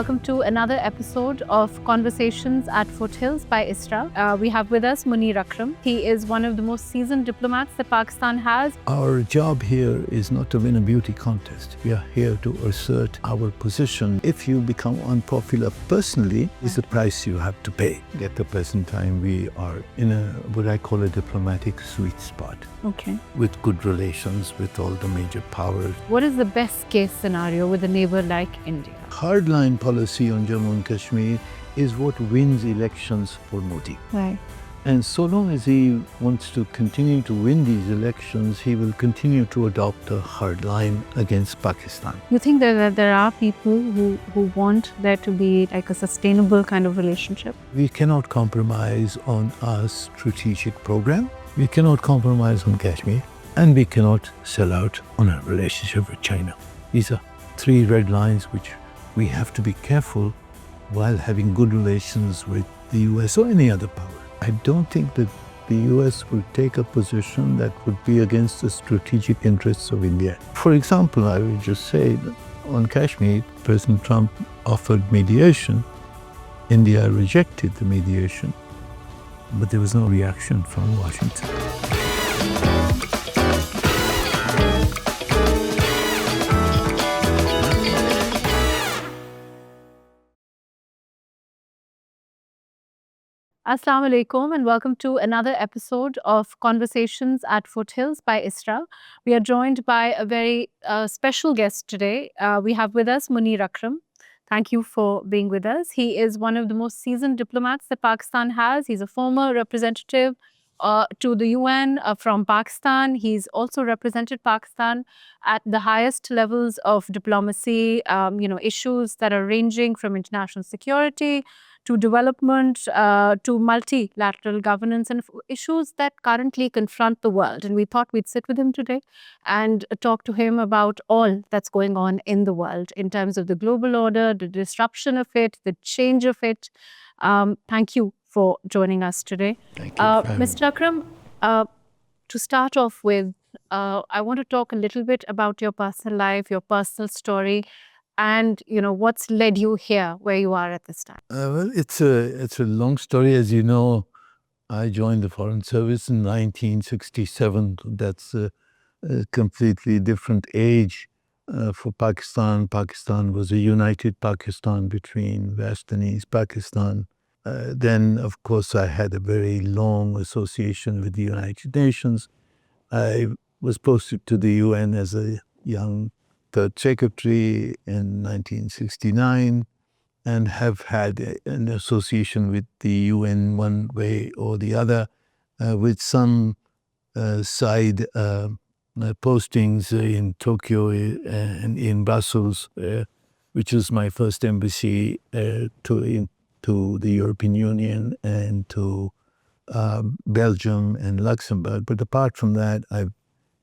welcome to another episode of Conversations at Foothills by ISRA. We have with us Munir Akram. He is one of the most seasoned diplomats that Pakistan has. Our job here is not to win a beauty contest. We are here to assert our position. If you become unpopular personally, it's the price you have to pay. At the present time, we are in what I call a diplomatic sweet spot. Okay. With good relations with all the major powers. What is the best case scenario with a neighbor like India? Hardline policy on Jammu and Kashmir is what wins elections for Modi. Right. And so long as he wants to continue to win these elections, he will continue to adopt a hard line against Pakistan. You think that there are people who want there to be like a sustainable kind of relationship? We cannot compromise on our strategic program. We cannot compromise on Kashmir. And we cannot sell out on our relationship with China. These are three red lines which we have to be careful while having good relations with the US or any other power. I don't think that the US will take a position that would be against the strategic interests of India. For example, I will just say that on Kashmir, President Trump offered mediation. India rejected the mediation, but there was no reaction from Washington. Assalamu alaikum and welcome to another episode of Conversations at Foothills by ISRA. We are joined by a very special guest today. We have with us Munir Akram. Thank you for being with us. He is one of the most seasoned diplomats that Pakistan has. He's a former representative to the UN from Pakistan. He's also represented Pakistan at the highest levels of diplomacy, issues that are ranging from international security to development, to multilateral governance and issues that currently confront the world. And we thought we'd sit with him today and talk to him about all that's going on in the world in terms of the global order, the disruption of it, the change of it. Thank you for joining us today. Thank you. Mr. Akram, to start off with, I want to talk a little bit about your personal life, your personal story, and what's led you here where you are at this time. Well, it's a long story. As you know, I joined the Foreign Service in 1967. That's a completely different age for Pakistan. Pakistan was a united Pakistan between West and East Pakistan. Then, of course, I had a very long association with the United Nations. I was posted to the UN as a young third secretary in 1969 and have had an association with the UN one way or the other with some side postings in Tokyo and in Brussels, which was my first embassy to the European Union and to Belgium and Luxembourg. But apart from that, I've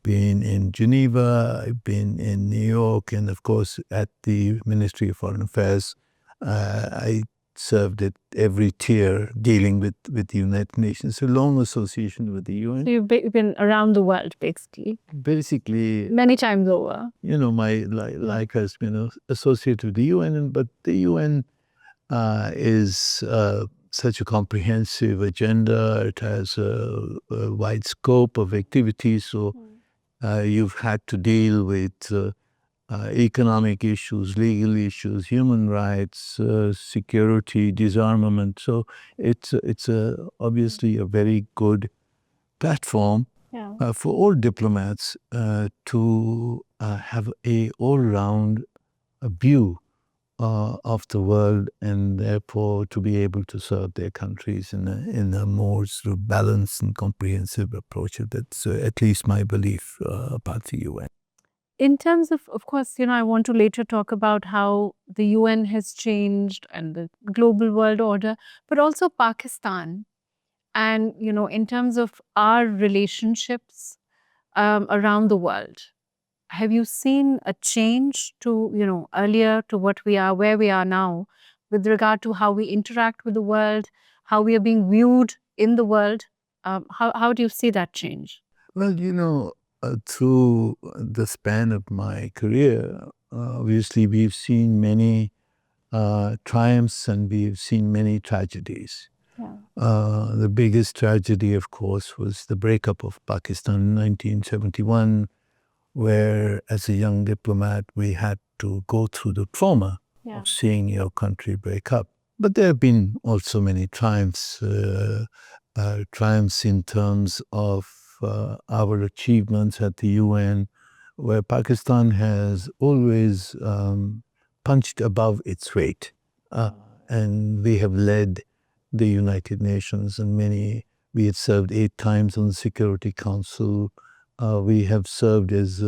been in Geneva, I've been in New York, and of course at the Ministry of Foreign Affairs. I served at every tier dealing with the United Nations. A long association with the UN. So you've been around the world, basically. Basically, many times over. My life has been associated with the UN, but the UN is such a comprehensive agenda. It has a wide scope of activities. So you've had to deal with economic issues, legal issues, human rights, security, disarmament. So it's obviously a very good platform for all diplomats to have a all-round view of the world, and therefore to be able to serve their countries in a more sort of balanced and comprehensive approach. That's at least my belief about the UN. In terms of course, I want to later talk about how the UN has changed and the global world order, but also Pakistan. And, in terms of our relationships around the world. Have you seen a change to, earlier to what we are, where we are now, with regard to how we interact with the world, how we are being viewed in the world? How do you see that change? Well, through the span of my career, obviously we've seen many triumphs and we've seen many tragedies. Yeah. The biggest tragedy, of course, was the breakup of Pakistan in 1971, where, as a young diplomat, we had to go through the trauma Yeah. of seeing your country break up. But there have been also many triumphs, triumphs in terms of our achievements at the UN, where Pakistan has always punched above its weight. And we have led the United Nations and we had served 8 times on the Security Council. We have served as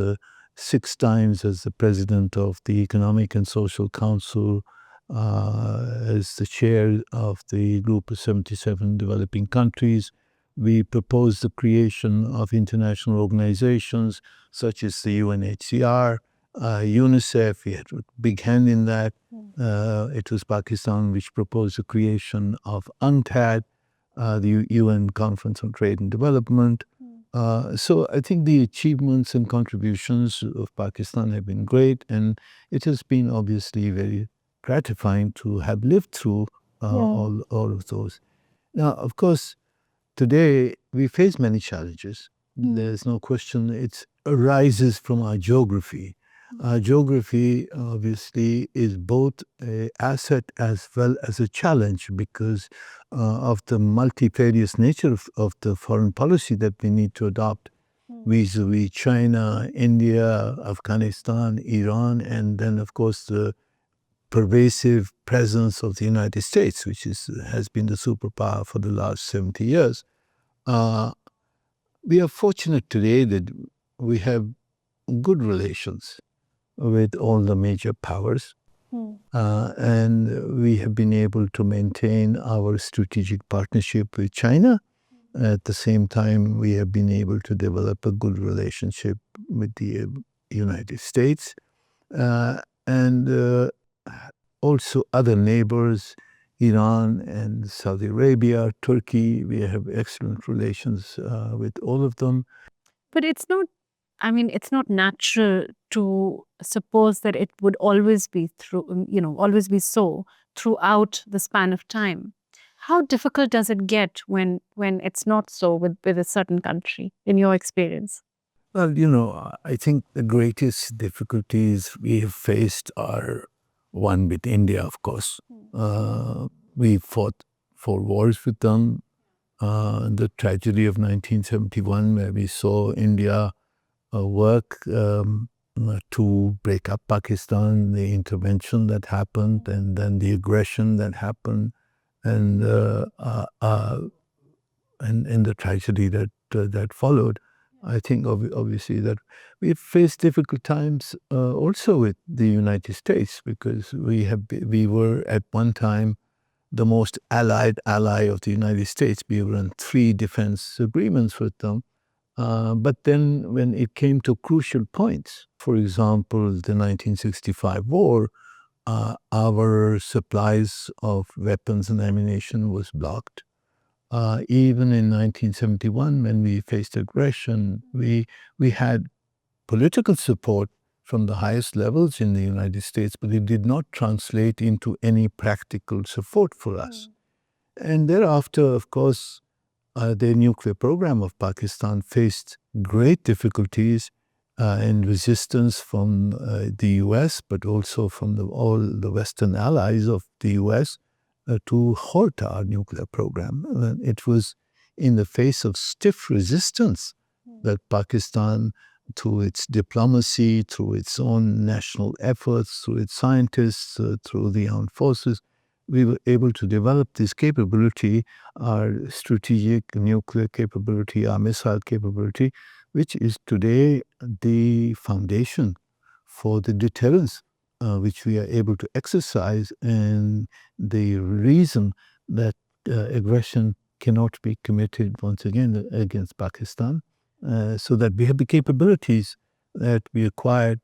6 times as the president of the Economic and Social Council, as the chair of the group of 77 developing countries. We proposed the creation of international organizations such as the UNHCR, UNICEF. We had a big hand in that. It was Pakistan which proposed the creation of UNCTAD, the UN Conference on Trade and Development. So I think the achievements and contributions of Pakistan have been great, and it has been obviously very gratifying to have lived through all of those. Now, of course, today we face many challenges. There's no question. It arises from our geography. Our geography, obviously, is both an asset as well as a challenge because of the multifarious nature of the foreign policy that we need to adopt vis-a-vis China, India, Afghanistan, Iran, and then, of course, the pervasive presence of the United States, which has been the superpower for the last 70 years. We are fortunate today that we have good relations with all the major powers. And we have been able to maintain our strategic partnership with China. At the same time, we have been able to develop a good relationship with the United States. And also other neighbors, Iran and Saudi Arabia, Turkey. We have excellent relations with all of them. But it's not natural to suppose that it would always be always be so throughout the span of time. How difficult does it get when it's not so with a certain country, in your experience? Well, I think the greatest difficulties we have faced are one with India, of course. We fought 4 wars with them. The tragedy of 1971, where we saw India work to break up Pakistan, the intervention that happened, and then the aggression that happened, and the tragedy that followed. I think obviously that we faced difficult times also with the United States because we were at one time the most allied ally of the United States. We were in 3 defense agreements with them. But then when it came to crucial points, for example, the 1965 war, our supplies of weapons and ammunition was blocked. Even in 1971, when we faced aggression, we had political support from the highest levels in the United States, but it did not translate into any practical support for us. And thereafter, of course, the nuclear program of Pakistan faced great difficulties and resistance from the US, but also from all the Western allies of the US to halt our nuclear program. It was in the face of stiff resistance that Pakistan, through its diplomacy, through its own national efforts, through its scientists, through the armed forces, we were able to develop this capability, our strategic nuclear capability, our missile capability, which is today the foundation for the deterrence which we are able to exercise, and the reason that aggression cannot be committed once again against Pakistan, so that we have the capabilities that we acquired,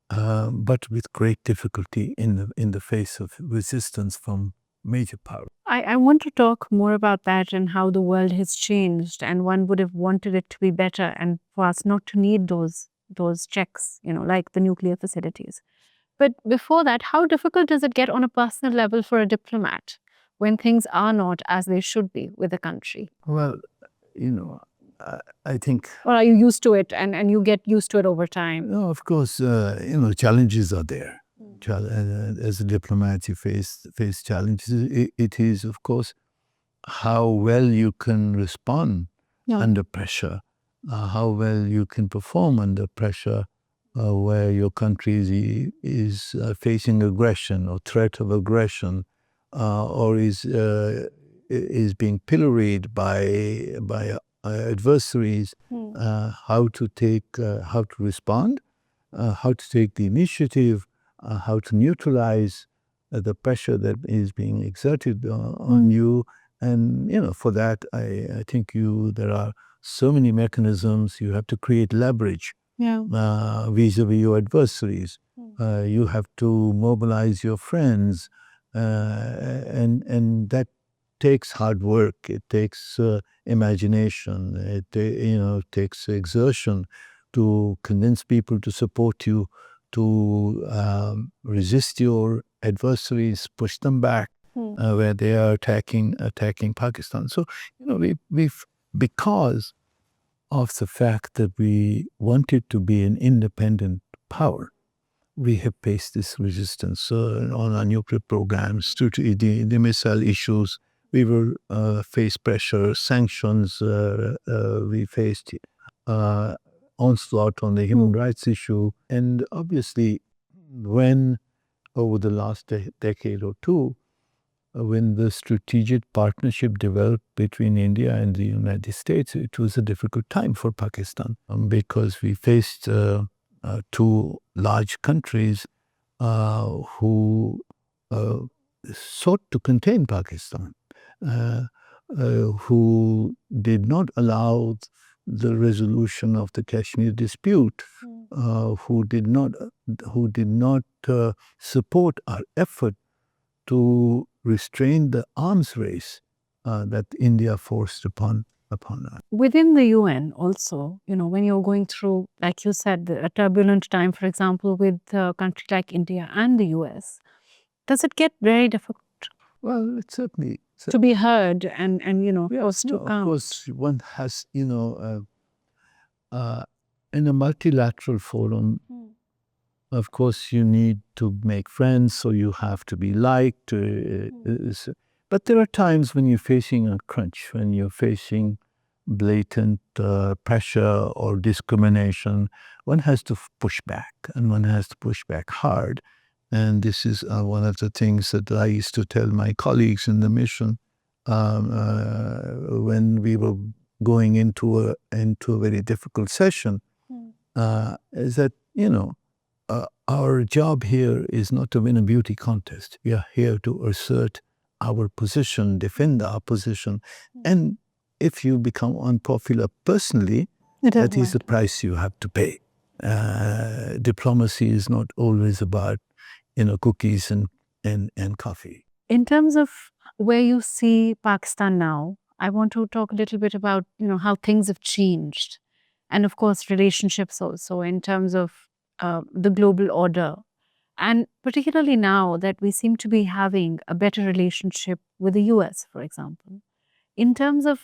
but with great difficulty in the face of resistance from major powers. I want to talk more about that and how the world has changed, and one would have wanted it to be better and for us not to need those checks, like the nuclear facilities. But before that, how difficult does it get on a personal level for a diplomat when things are not as they should be with a country? Well, I think... Or are you used to it and you get used to it over time? No, of course, challenges are there. As a diplomat, you face challenges. It is, of course, how well you can respond under pressure, how well you can perform under pressure, where your country is facing aggression or threat of aggression, or is being pilloried by adversaries. How to respond, how to take the initiative, how to neutralize the pressure that is being exerted on you. And for that, I think there are so many mechanisms. You have to create leverage vis-a-vis your adversaries. You have to mobilize your friends, and that takes hard work. It takes imagination. It takes exertion to convince people to support you, to resist your adversaries, push them back where they are attacking Pakistan. So we've because of the fact that we wanted to be an independent power, we have faced this resistance on our nuclear programs, to the missile issues. We will face pressure, sanctions. We faced onslaught on the human rights issue. And obviously, when over the last decade or two, when the strategic partnership developed between India and the United States, it was a difficult time for Pakistan because we faced two large countries who sought to contain Pakistan, who did not allow the resolution of the Kashmir dispute, who did not support our effort to restrain the arms race that India forced upon us. Within the UN also, when you're going through, like you said, a turbulent time, for example, with a country like India and the US, does it get very difficult? Well, it's certainly... To be heard and forced to count. Of course, one has, in a multilateral forum, of course, you need to make friends, so you have to be liked. But there are times when you're facing a crunch, when you're facing blatant pressure or discrimination. One has to push back, and one has to push back hard. And this is one of the things that I used to tell my colleagues in the mission when we were going into a very difficult session, is that, our job here is not to win a beauty contest. We are here to assert our position, defend our position. And if you become unpopular personally, that is the price you have to pay. Diplomacy is not always about, cookies and coffee. In terms of where you see Pakistan now, I want to talk a little bit about, how things have changed. And of course, relationships also in terms of the global order. And particularly now that we seem to be having a better relationship with the US, for example, in terms of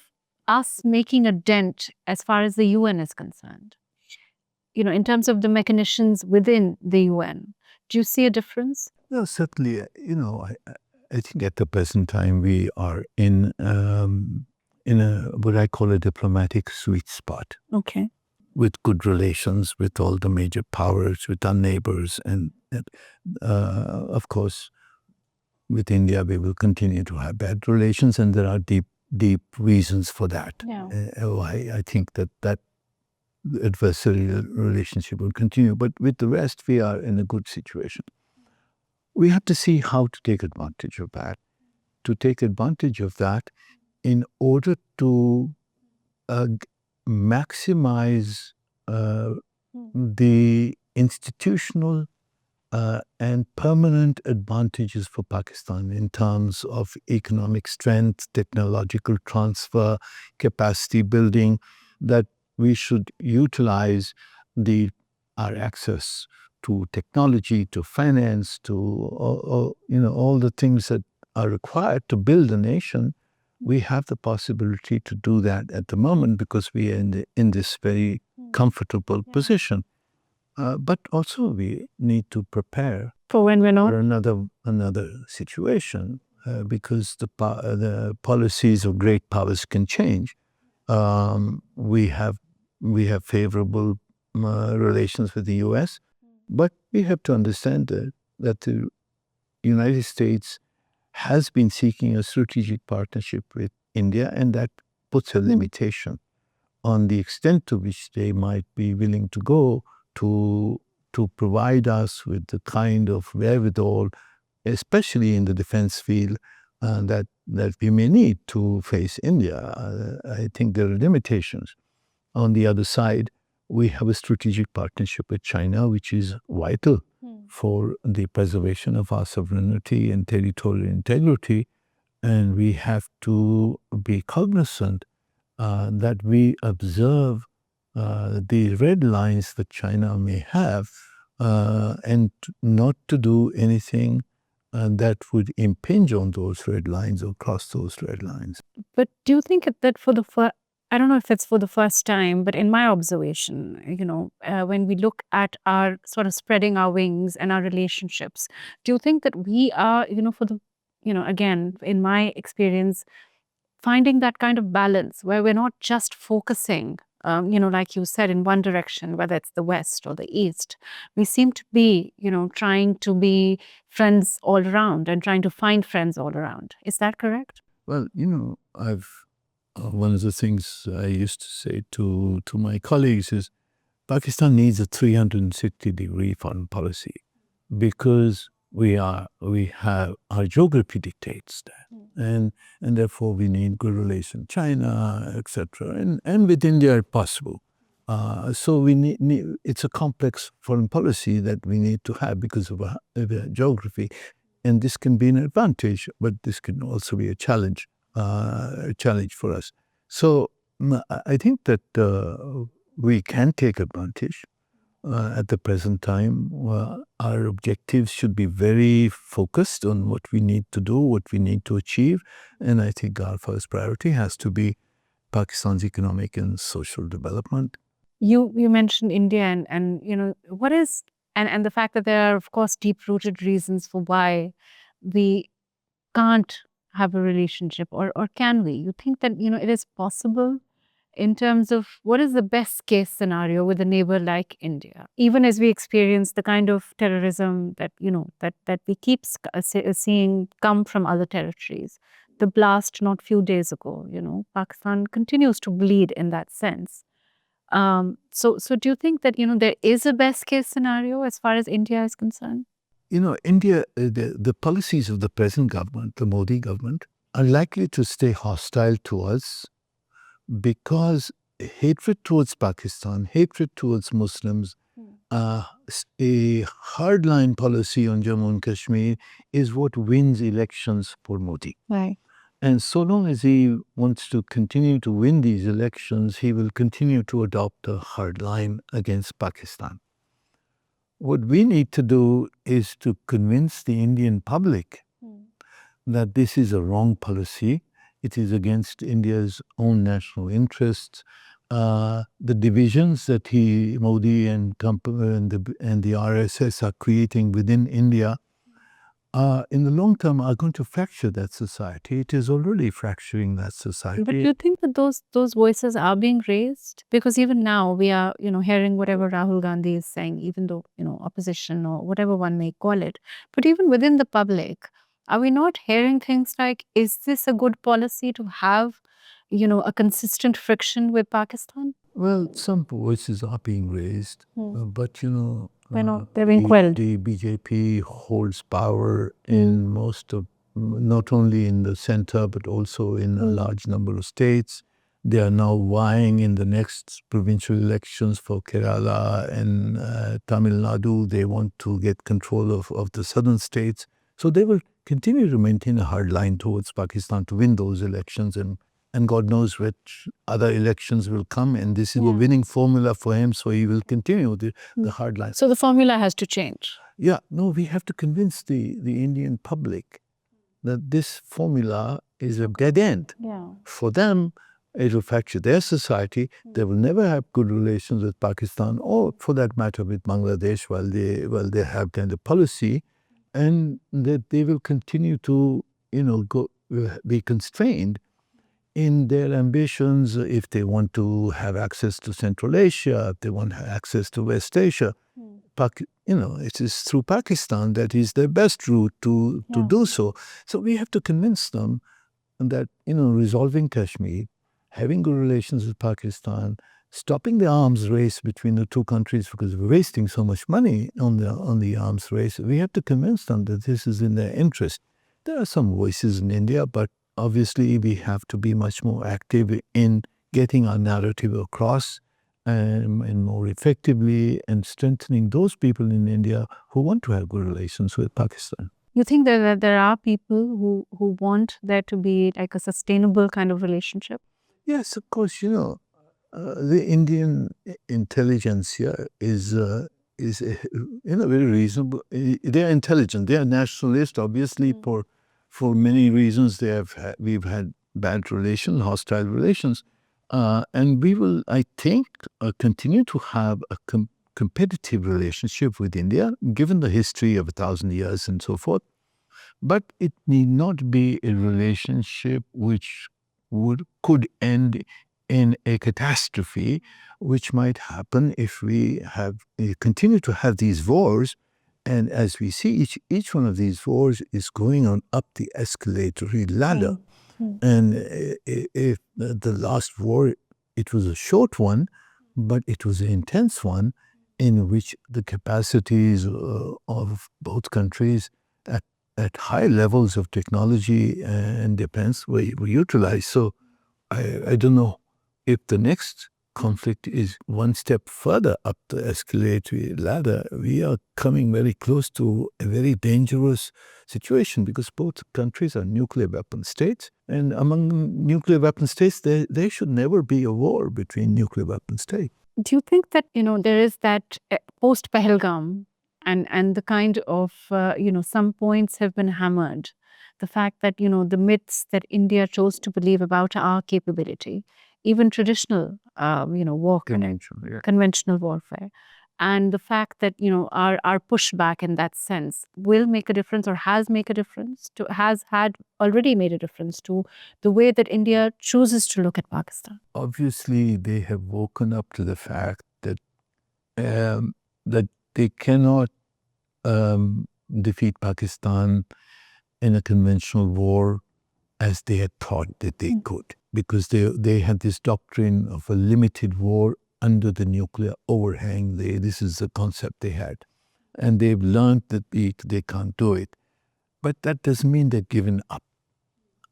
us making a dent as far as the UN is concerned, in terms of the mechanisms within the UN, do you see a difference? No, certainly. I think at the present time we are in what I call a diplomatic sweet spot. Okay. With good relations with all the major powers, with our neighbors, and of course, with India, we will continue to have bad relations, and there are deep reasons for that. Yeah. I think that adversarial relationship will continue, but with the rest, we are in a good situation. We have to see how to take advantage of that. To take advantage of that in order to maximize the institutional and permanent advantages for Pakistan in terms of economic strength, technological transfer, capacity building, that we should utilize our access to technology, to finance, to all the things that are required to build a nation, we have the possibility to do that at the moment because we are in this very comfortable position. But also we need to prepare For when we're not. for another situation because the policies of great powers can change. We have favorable relations with the U.S., but we have to understand that the United States has been seeking a strategic partnership with India, and that puts a limitation on the extent to which they might be willing to go to provide us with the kind of wherewithal, especially in the defense field, that we may need to face India. I think there are limitations. On the other side, we have a strategic partnership with China, which is vital for the preservation of our sovereignty and territorial integrity. And we have to be cognizant that we observe the red lines that China may have and not to do anything that would impinge on those red lines or cross those red lines. But do you think that for the first, I don't know if it's for the first time, but in my observation, when we look at our sort of spreading our wings and our relationships, do you think that we are, again, in my experience, finding that kind of balance where we're not just focusing, like you said, in one direction, whether it's the West or the East, we seem to be, trying to be friends all around and trying to find friends all around. Is that correct? Well, one of the things I used to say to my colleagues is Pakistan needs a 360-degree foreign policy because we have our geography dictates that, and therefore we need good relations with China, etc., and with India if possible. So we need it's a complex foreign policy that we need to have because of our geography, and this can be an advantage, but this can also be a challenge for us. So I think that we can take advantage. At the present time, our objectives should be very focused on what we need to do, what we need to achieve. And I think our first priority has to be Pakistan's economic and social development. You mentioned India and what is, and the fact that there are, of course, deep-rooted reasons for why we can't have a relationship, or can we? You think that, it is possible in terms of what is the best case scenario with a neighbor like India, even as we experience the kind of terrorism that, that we keep seeing come from other territories. The blast not few days ago, Pakistan continues to bleed in that sense. So do you think that, there is a best case scenario as far as India is concerned? India, the policies of the present government, the Modi government, are likely to stay hostile to us because hatred towards Pakistan, hatred towards Muslims, a hardline policy on Jammu and Kashmir is what wins elections for Modi. Right. And so long as he wants to continue to win these elections, he will continue to adopt a hard line against Pakistan. What we need to do is to convince the Indian public that this is a wrong policy. It is against India's own national interests. The divisions that Modi and the RSS are creating within India in the long term are going to fracture that society. It is already fracturing that society. But do you think that those voices are being raised? Because even now we are, hearing whatever Rahul Gandhi is saying, even though, opposition or whatever one may call it. But even within the public, are we not hearing things like, is this a good policy to have, a consistent friction with Pakistan? Well, some voices are being raised, but they're being quelled. The BJP holds power in most of, not only in the center, but also in a large number of states. They are now vying in the next provincial elections for Kerala and Tamil Nadu. They want to get control of the southern states. So they will continue to maintain a hard line towards Pakistan to win those elections and and God knows which other elections will come, and this is a winning formula for him, so he will continue the hard line. So the formula has to change. Yeah, no, we have to convince the Indian public that this formula is a dead end. For them, it will fracture their society. They will never have good relations with Pakistan, or for that matter with Bangladesh, while they have kind of policy, and that they will continue to, be constrained in their ambitions if they want to have access to Central Asia, if they want access to West Asia. It is through Pakistan that is the best route to do so. So we have to convince them that, resolving Kashmir, having good relations with Pakistan, stopping the arms race between the two countries, because we're wasting so much money on the arms race, we have to convince them that this is in their interest. There are some voices in India, but obviously we have to be much more active in getting our narrative across and more effectively, and strengthening those people in India who want to have good relations with Pakistan. You think that there are people who want there to be like a sustainable kind of relationship? Yes, of course. The Indian intelligentsia is very reasonable. They are intelligent. They are nationalist. Obviously, for many reasons, we've had bad relations, hostile relations, and we will, I think, continue to have a competitive relationship with India, given the history of 1,000 years and so forth. But it need not be a relationship which could end in a catastrophe, which might happen if we continue to have these wars. And as we see, each one of these wars is going on up the escalatory ladder. And if the last war, it was a short one, but it was an intense one, in which the capacities of both countries at high levels of technology and defense were utilized. So I don't know if the next conflict is one step further up the escalatory ladder. We are coming very close to a very dangerous situation, because both countries are nuclear weapon states. And among nuclear weapon states, there should never be a war between nuclear weapon states. Do you think that, there is that post Pahalgam and the kind of, some points have been hammered? The fact that, the myths that India chose to believe about our capability, even traditional, conventional warfare, and the fact that, our pushback in that sense will make a difference, or has already made a difference to the way that India chooses to look at Pakistan. Obviously, they have woken up to the fact that that they cannot defeat Pakistan in a conventional war as they had thought that they could, because they had this doctrine of a limited war under the nuclear overhang. This is the concept they had, and they've learned that they can't do it. But that doesn't mean they've given up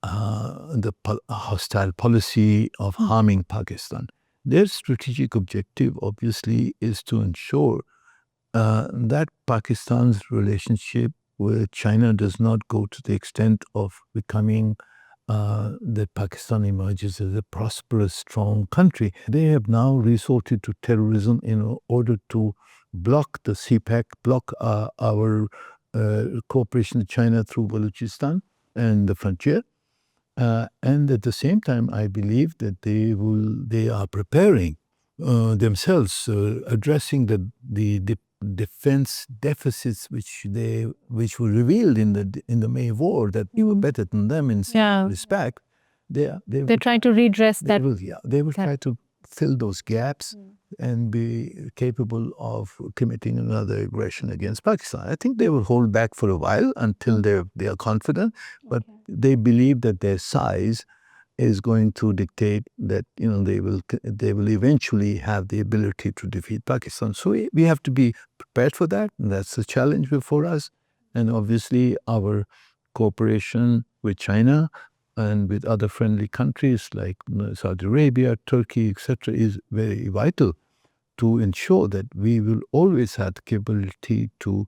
the hostile policy of harming Pakistan. Their strategic objective, obviously, is to ensure that Pakistan's relationship with China does not go to the extent of becoming that Pakistan emerges as a prosperous, strong country. They have now resorted to terrorism in order to block the CPEC, block our cooperation with China through Balochistan and the frontier. And at the same time, I believe that they are preparing themselves, addressing the defense deficits which were revealed in the May War, that we were better than them in some respect. They're trying to redress that. They will try to fill those gaps and be capable of committing another aggression against Pakistan. I think they will hold back for a while until they are confident, but they believe that their size is going to dictate that they will eventually have the ability to defeat Pakistan. So we have to be prepared for that, and that's the challenge before us. And obviously our cooperation with China and with other friendly countries like Saudi Arabia, Turkey, etc., is very vital to ensure that we will always have the capability to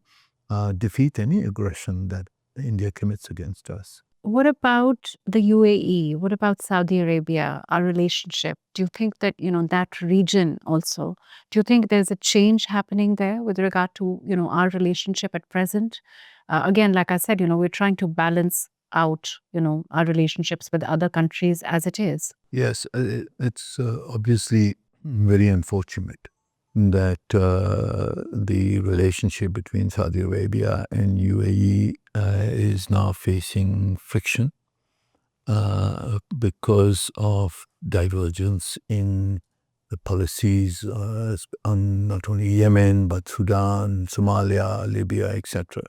defeat any aggression that India commits against us. What about the UAE? What about Saudi Arabia, our relationship? Do you think that, that region also, do you think there's a change happening there with regard to, our relationship at present? Again, like I said, we're trying to balance out, our relationships with other countries as it is. Yes, it's obviously very unfortunate that the relationship between Saudi Arabia and UAE is now facing friction because of divergence in the policies on not only Yemen but Sudan, Somalia, Libya, etc.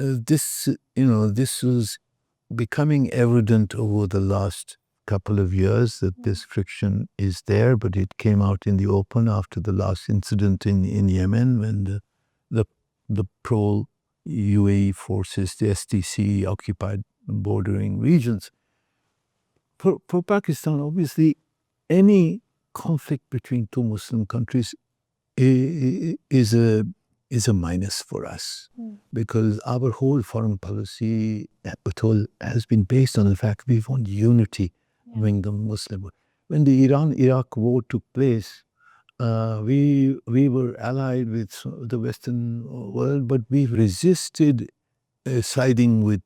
This was becoming evident over the last couple of years that this friction is there, but it came out in the open after the last incident in Yemen when the pro-UAE forces, the STC, occupied bordering regions. For Pakistan, obviously, any conflict between two Muslim countries is a minus for us because our whole foreign policy has been based on the fact we want unity among the Muslim world. When the Iran-Iraq war took place, we were allied with the Western world, but we resisted siding with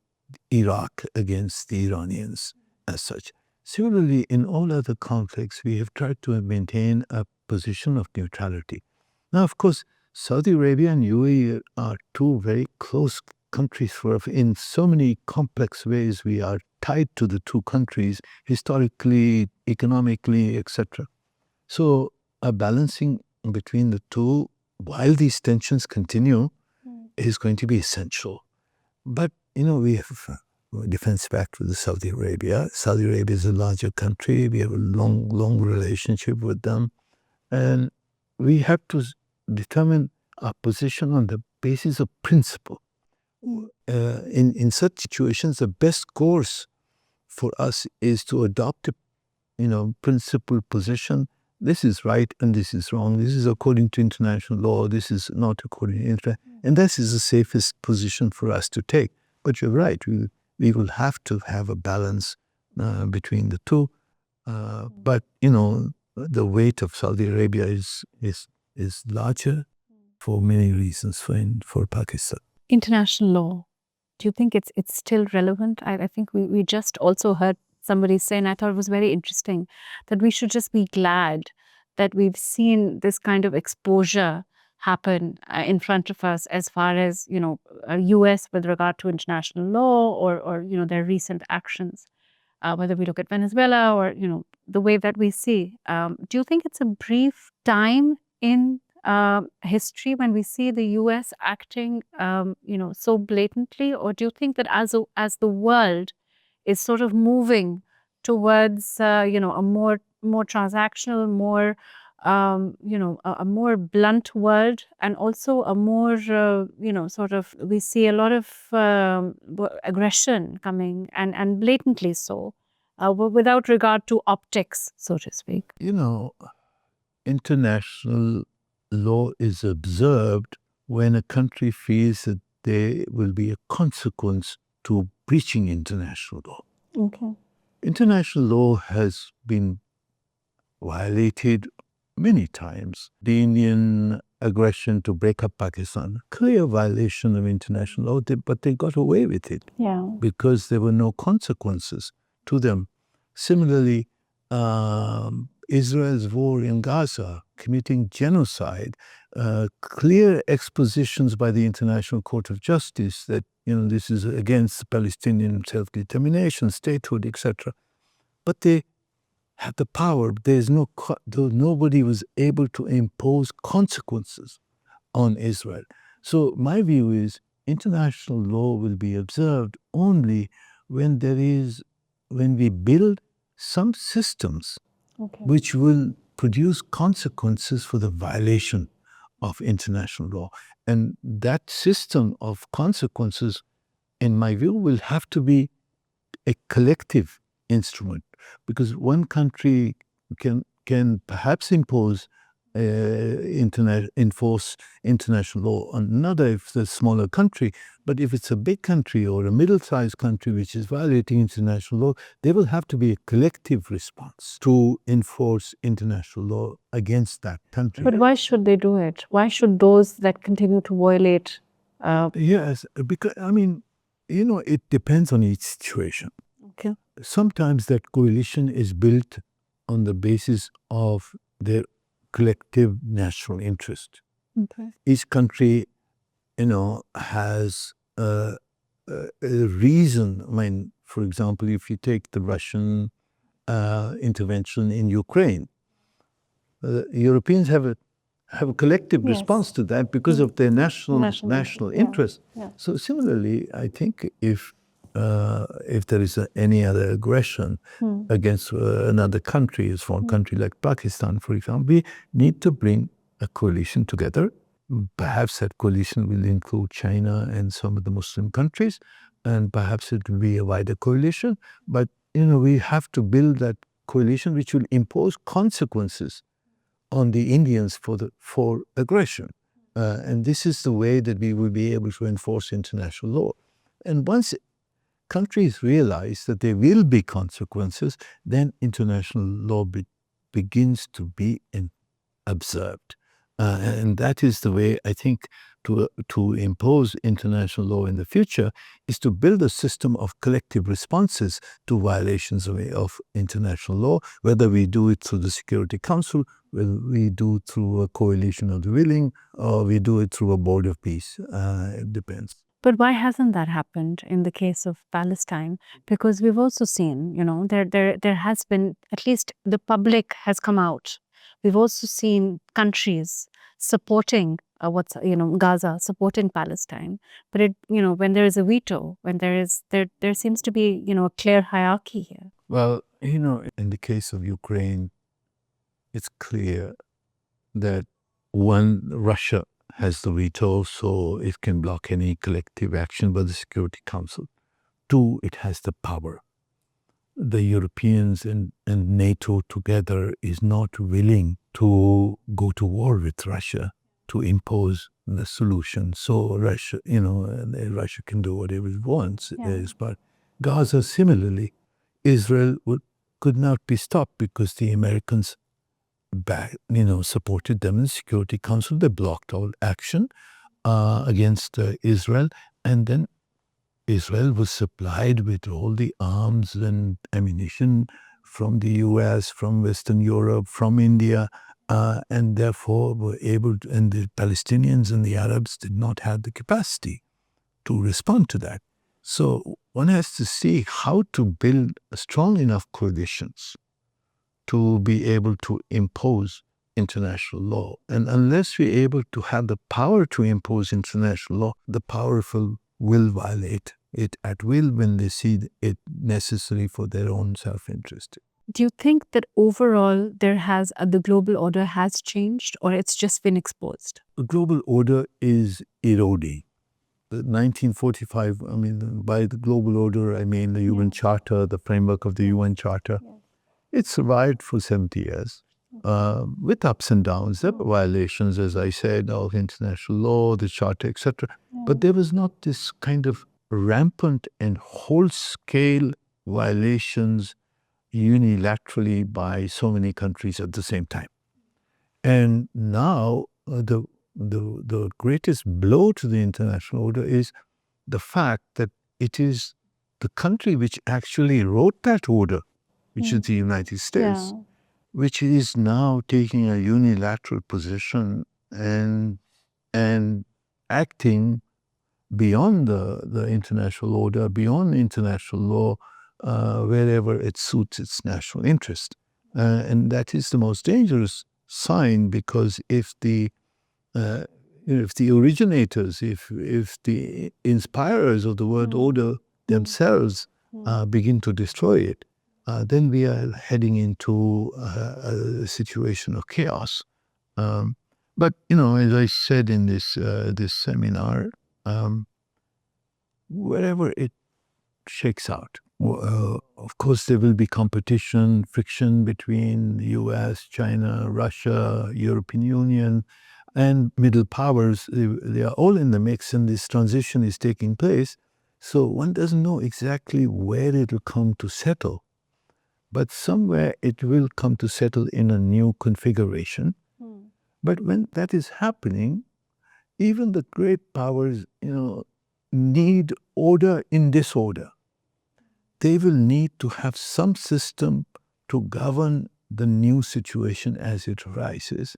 Iraq against the Iranians as such. Similarly, in all other conflicts, we have tried to maintain a position of neutrality. Now, of course, Saudi Arabia and UAE are two very close countries for us. In so many complex ways, we are tied to the two countries, historically, economically, etc. So a balancing between the two, while these tensions continue, is going to be essential. But, we have a defense pact with Saudi Arabia. Saudi Arabia is a larger country. We have a long relationship with them. And we have to determine our position on the basis of principle. In such situations, the best course for us is to adopt a principled position. This is right and this is wrong. This is according to international law. This is not according to international. And this is the safest position for us to take. But you're right. We will have to have a balance between the two. But the weight of Saudi Arabia is larger for many reasons for Pakistan. International law, do you think it's still relevant? I think we just also heard somebody say, and I thought it was very interesting, that we should just be glad that we've seen this kind of exposure happen in front of us as far as, US with regard to international law or their recent actions, whether we look at Venezuela or, the way that we see. Do you think it's a brief time in history when we see the US acting, so blatantly? Or do you think that as the world is sort of moving towards, a more transactional, more, a more blunt world, and also a more, sort of, we see a lot of aggression coming and blatantly so, without regard to optics, so to speak? International law is observed when a country feels that there will be a consequence to breaching international law. Okay. International law has been violated many times. The Indian aggression to break up Pakistan, clear violation of international law, but they got away with it because there were no consequences to them. Similarly, Israel's war in Gaza, committing genocide, clear expositions by the International Court of Justice that this is against Palestinian self-determination, statehood, etc. But they had the power. Nobody was able to impose consequences on Israel. So my view is international law will be observed only when we build some systems which will produce consequences for the violation of international law. And that system of consequences, in my view, will have to be a collective instrument, because one country can perhaps impose enforce international law on another if it's a smaller country. But if it's a big country or a middle-sized country which is violating international law, there will have to be a collective response to enforce international law against that country. But why should they do it? Why should those that continue to violate? Yes, because, I mean, it depends on each situation. Okay. Sometimes that coalition is built on the basis of their collective national interest. Okay. Each country, has a reason. I mean, for example, if you take the Russian intervention in Ukraine, Europeans have a collective response to that because of their national interest. Yeah. So similarly, I think if there is any other aggression against another country, a small country like Pakistan, for example, we need to bring a coalition together. Perhaps that coalition will include China and some of the Muslim countries, and perhaps it will be a wider coalition. But, we have to build that coalition which will impose consequences on the Indians for aggression. And this is the way that we will be able to enforce international law. And once countries realize that there will be consequences, then international law begins to be observed. And that is the way, I think, to impose international law in the future is to build a system of collective responses to violations of international law, whether we do it through the Security Council, whether we do it through a coalition of the willing, or we do it through a board of peace. It depends. But why hasn't that happened in the case of Palestine? Because we've also seen, there has been, at least the public has come out. We've also seen countries supporting Gaza, supporting Palestine. But when there is a veto, when there seems to be, a clear hierarchy here. Well, in the case of Ukraine, it's clear that one, Russia has the veto, so it can block any collective action by the Security Council. Two, it has the power. The Europeans and NATO together is not willing to go to war with Russia to impose the solution. So Russia, Russia can do whatever it wants. Yeah. But Gaza, similarly, Israel could not be stopped because the Americans supported them in the Security Council. They blocked all action against Israel. And then Israel was supplied with all the arms and ammunition from the US, from Western Europe, from India, and therefore were able to, and the Palestinians and the Arabs did not have the capacity to respond to that. So one has to see how to build strong enough coalitions to be able to impose international law. And unless we're able to have the power to impose international law, the powerful will violate it at will when they see it necessary for their own self-interest. Do you think that overall the global order has changed, or it's just been exposed? The global order is eroding. The 1945, by the global order, I mean the UN Charter, the framework of the UN Charter. Yeah. It survived for 70 years with ups and downs. There were violations, as I said, of international law, the Charter, etc. Yeah. But there was not this kind of rampant and whole-scale violations unilaterally by so many countries at the same time. And now the greatest blow to the international order is the fact that it is the country which actually wrote that order, which is the United States, which is now taking a unilateral position and acting beyond the international order, beyond international law, wherever it suits its national interest. And that is the most dangerous sign, because if the originators, if the inspirers of the world order themselves begin to destroy it, then we are heading into a situation of chaos. But as I said in this seminar, wherever it shakes out, Of course, there will be competition, friction between the US, China, Russia, European Union, and middle powers. They are all in the mix, and this transition is taking place. So one doesn't know exactly where it will come to settle. But somewhere it will come to settle in a new configuration. But when that is happening, even the great powers, need order in disorder. They will need to have some system to govern the new situation as it arises.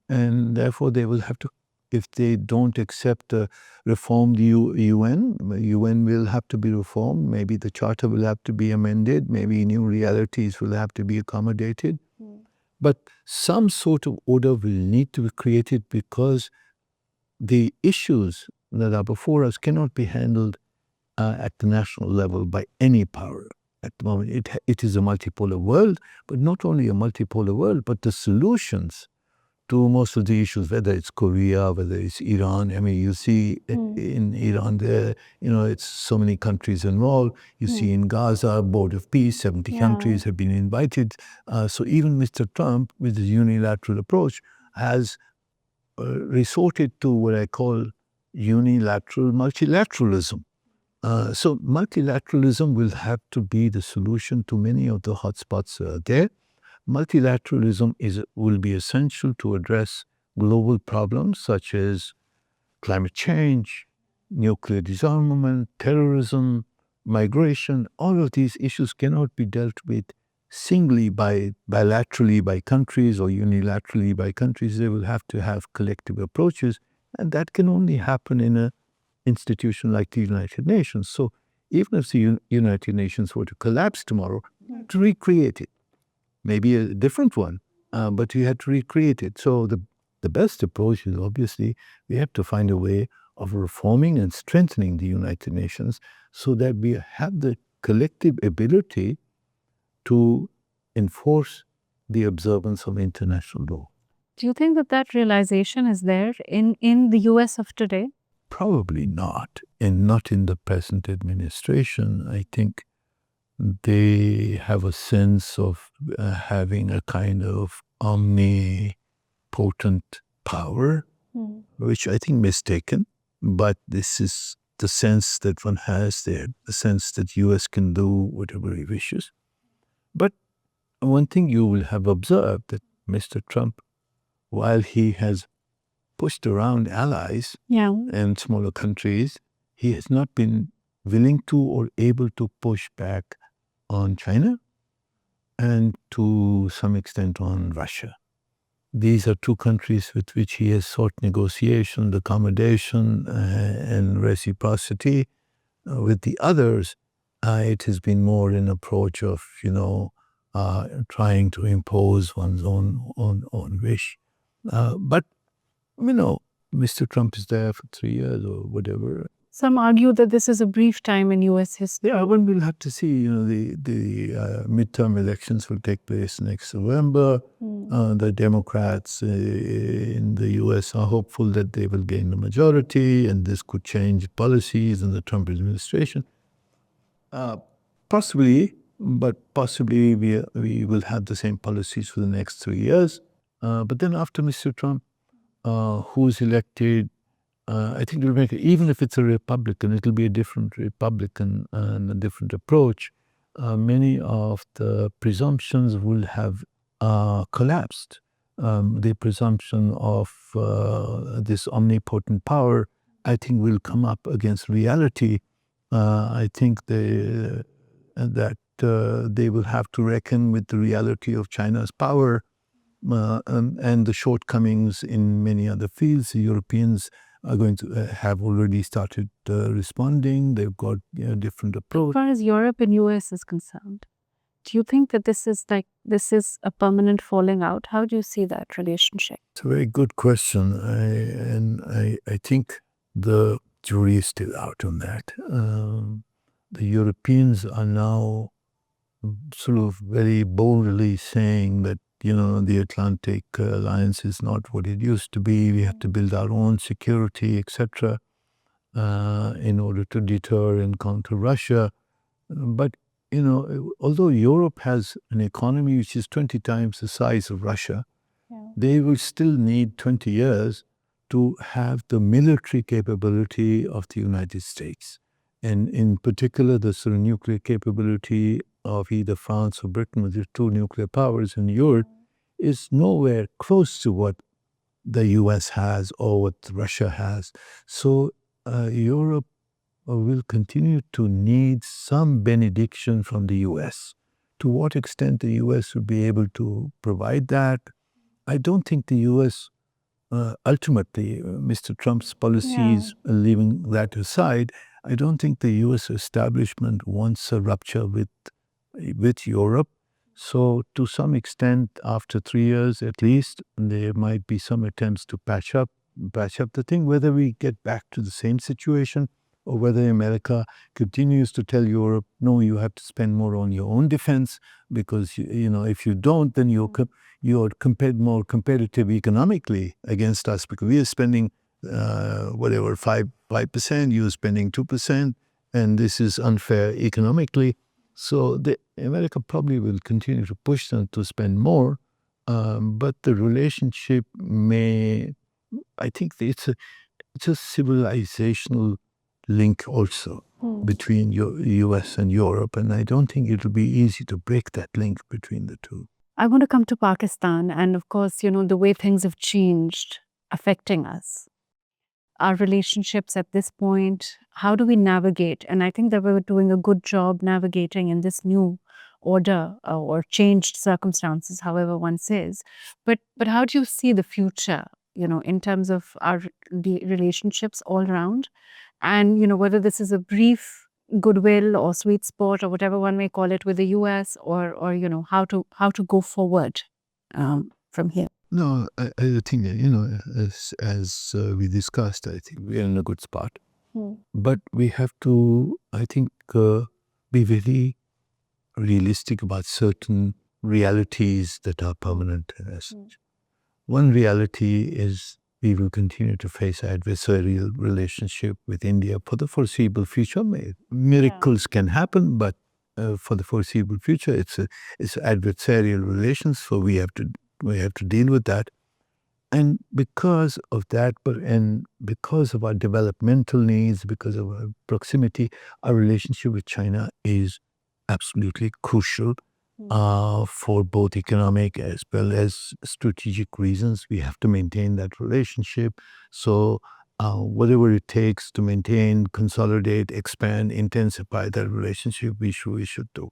And therefore, they will have to, if they don't accept a reformed UN, UN will have to be reformed. Maybe the charter will have to be amended. Maybe new realities will have to be accommodated. But some sort of order will need to be created because the issues that are before us cannot be handled at the national level by any power at the moment. It is a multipolar world, but not only a multipolar world, but the solutions to most of the issues, whether it's Korea, whether it's Iran. I mean, you see in Iran, there, it's so many countries involved. You see in Gaza, Board of Peace, 70 countries have been invited. So even Mr. Trump, with his unilateral approach, has resorted to what I call unilateral multilateralism. So multilateralism will have to be the solution to many of the hotspots there. Multilateralism will be essential to address global problems such as climate change, nuclear disarmament, terrorism, migration. All of these issues cannot be dealt with singly bilaterally by countries or unilaterally by countries. They will have to have collective approaches, and that can only happen in an institution like the United Nations. So even if the United Nations were to collapse tomorrow, to recreate it, maybe a different one, but you had to recreate it. So the best approach is obviously we have to find a way of reforming and strengthening the United Nations so that we have the collective ability to enforce the observance of international law. Do you think that that realization is there in the US of today? Probably not, and not in the present administration. I think they have a sense of having a kind of omnipotent power, which I think mistaken, but this is the sense that one has there, the sense that US can do whatever it wishes. But one thing you will have observed that Mr. Trump, while he has pushed around allies and smaller countries, he has not been willing to or able to push back on China and to some extent on Russia. These are two countries with which he has sought negotiation, accommodation, and reciprocity. With the others, it has been more an approach of, trying to impose one's own wish. But, Mr. Trump is there for 3 years or whatever. Some argue that this is a brief time in US history. Yeah, one will have to see. The midterm elections will take place next November. The Democrats in the US are hopeful that they will gain the majority, and this could change policies in the Trump administration. Possibly, but possibly we will have the same policies for the next 3 years. But then after Mr. Trump, who's elected, I think it'll make it, even if it's a Republican, it'll be a different Republican and a different approach. Many of the presumptions will have collapsed. The presumption of this omnipotent power, I think, will come up against reality. I think that they will have to reckon with the reality of China's power and the shortcomings in many other fields. The Europeans are going to have already started responding. They've got a different approach. As far as Europe and US is concerned, do you think that this is a permanent falling out? How do you see that relationship? It's a very good question. I think the jury is still out on that. The Europeans are now sort of very boldly saying that the Atlantic Alliance is not what it used to be. We have to build our own security, etc., in order to deter and counter Russia. But although Europe has an economy which is 20 times the size of Russia, they will still need 20 years to have the military capability of the United States. And in particular, the sort of nuclear capability of either France or Britain, with the two nuclear powers in Europe, is nowhere close to what the US has or what Russia has. So Europe will continue to need some benediction from the US. To what extent the US will be able to provide that, I don't think the US ultimately, Mr. Trump's policies, leaving that aside, I don't think the US establishment wants a rupture with Europe. So to some extent, after 3 years at least, there might be some attempts to patch up the thing. Whether we get back to the same situation or whether America continues to tell Europe, no, you have to spend more on your own defense because, if you don't, then you're more competitive economically against us because we are spending whatever, 5%, you're spending 2%, and this is unfair economically. So America probably will continue to push them to spend more, but the relationship I think it's a civilizational link also between US and Europe, and I don't think it'll be easy to break that link between the two. I want to come to Pakistan and, of course, the way things have changed affecting us. Our relationships at this point, how do we navigate? And I think that we're doing a good job navigating in this new order or changed circumstances, however one says. But how do you see the future, in terms of the relationships all around? And, whether this is a brief goodwill or sweet spot or whatever one may call it with the US or how to go forward from here. No, I think, as we discussed, I think we're in a good spot. But we have to, I think, be very realistic about certain realities that are permanent in essence. One reality is we will continue to face adversarial relationship with India for the foreseeable future. Miracles can happen, but for the foreseeable future, it's adversarial relations. So we have to deal with that. And because of that, and because of our developmental needs, because of our proximity, our relationship with China is absolutely crucial for both economic as well as strategic reasons. We have to maintain that relationship. So whatever it takes to maintain, consolidate, expand, intensify that relationship, we should do.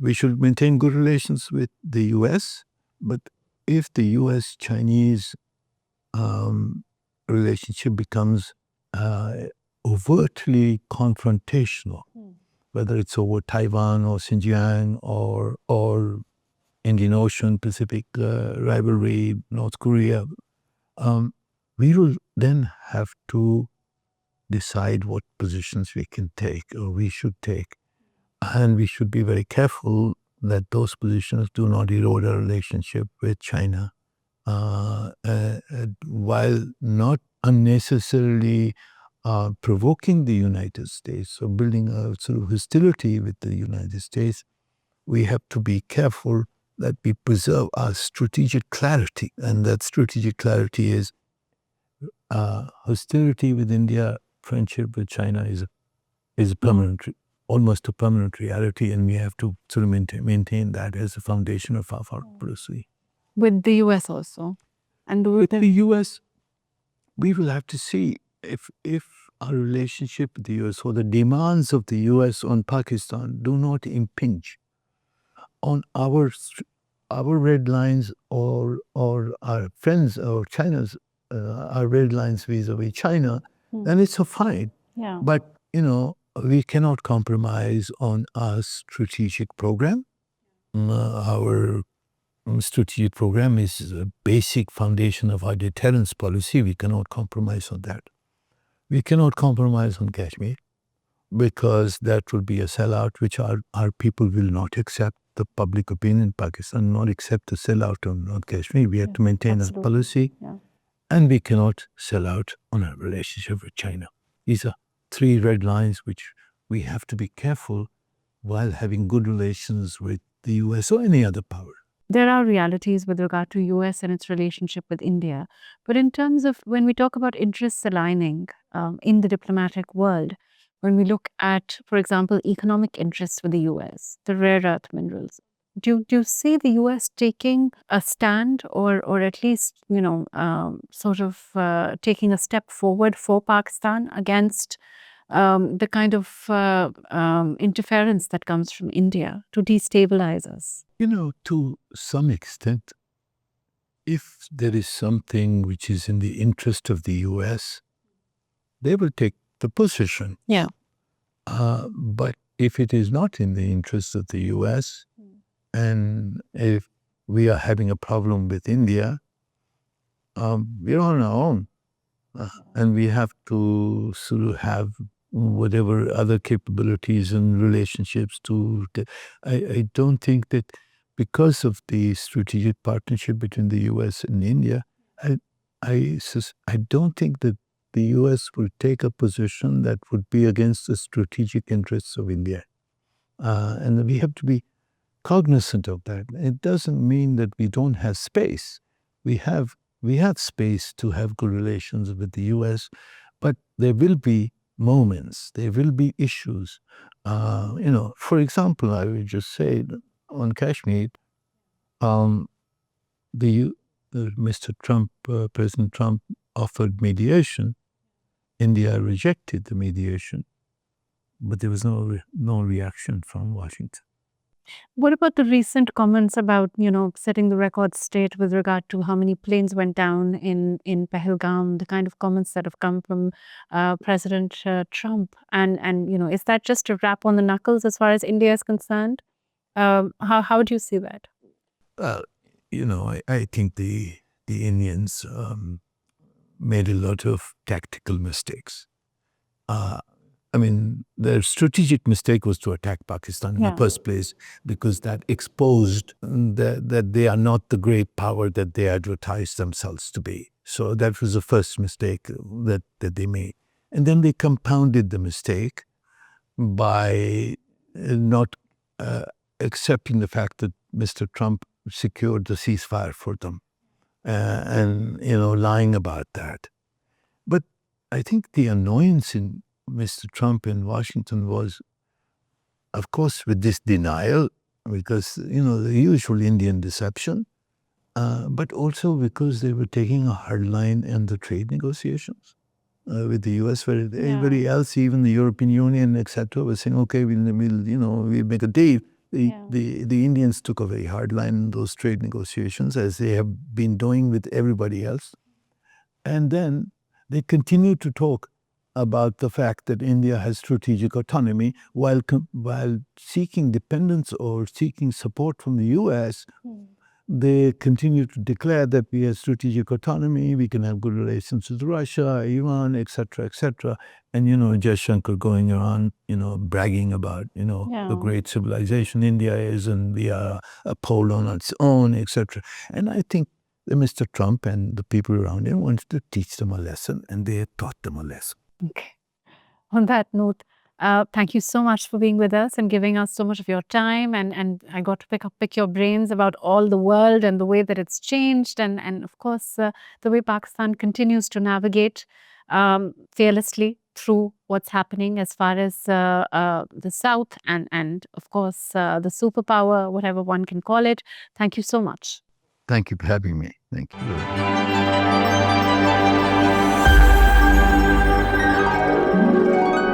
We should maintain good relations with the US, but if the US-Chinese relationship becomes overtly confrontational, whether it's over Taiwan or Xinjiang or Indian Ocean, Pacific rivalry, North Korea, we will then have to decide what positions we can take or we should take. And we should be very careful that those positions do not erode our relationship with China, while not unnecessarily provoking the United States or building a sort of hostility with the United States. We have to be careful that we preserve our strategic clarity, and that strategic clarity is hostility with India, friendship with China is a permanent, almost a permanent reality, and we have to sort of maintain that as a foundation of our policy. With the US also? And with the US, we will have to see if our relationship with the US or the demands of the US on Pakistan do not impinge on our red lines or our friends or China's our red lines vis-a-vis China, then it's a fine. Yeah. But we cannot compromise on our strategic program. Our strategic program is a basic foundation of our deterrence policy. We cannot compromise on that. We cannot compromise on Kashmir because that will be a sellout which our people will not accept. The public opinion in Pakistan will not accept the sellout on North Kashmir. We have to maintain that policy. Yeah. And we cannot sell out on our relationship with China. These are three red lines which we have to be careful while having good relations with the US or any other power. There are realities with regard to US and its relationship with India. But in terms of when we talk about interests aligning in the diplomatic world, when we look at, for example, economic interests with the US, the rare earth minerals, do you see the US taking a stand or at least, sort of taking a step forward for Pakistan against the kind of interference that comes from India to destabilize us? To some extent, if there is something which is in the interest of the US, they will take the position. Yeah. But if it is not in the interest of the US, and if we are having a problem with India, we're on our own. And we have to sort of have whatever other capabilities and relationships I don't think that because of the strategic partnership between the US and India, I don't think that the US will take a position that would be against the strategic interests of India. And we have to be cognizant of that. It doesn't mean that we don't have space. We have space to have good relations with the US, but there will be moments, there will be issues. For example, I would just say that on Kashmir, Mr. Trump, President Trump offered mediation. India rejected the mediation, but there was no reaction from Washington. What about the recent comments about, setting the record straight with regard to how many planes went down in Pahalgam, the kind of comments that have come from President Trump? And is that just a rap on the knuckles as far as India is concerned? How do you see that? Well, I think the Indians made a lot of tactical mistakes. The strategic mistake was to attack Pakistan in the first place, because that exposed that they are not the great power that they advertised themselves to be. So that was the first mistake that they made. And then they compounded the mistake by not accepting the fact that Mr. Trump secured the ceasefire for them and lying about that. But I think the annoyance in Mr. Trump in Washington was, of course, with this denial, because, the usual Indian deception, but also because they were taking a hard line in the trade negotiations with the US, where everybody else, even the European Union, etc., was saying, okay, we'll make a deal. The Indians took a very hard line in those trade negotiations, as they have been doing with everybody else. And then they continued to talk about the fact that India has strategic autonomy while seeking dependence or seeking support from the US. They continue to declare that we have strategic autonomy, we can have good relations with Russia, Iran, etc., etc. And, Jaishankar going around, bragging about, the great civilization India is, and we are a pole on its own, etc. And I think that Mr. Trump and the people around him wanted to teach them a lesson, and they taught them a lesson. Okay. On that note, thank you so much for being with us and giving us so much of your time. And I got to pick your brains about all the world and the way that it's changed. And of course, the way Pakistan continues to navigate fearlessly through what's happening as far as the South and of course, the superpower, whatever one can call it. Thank you so much. Thank you for having me. Thank you.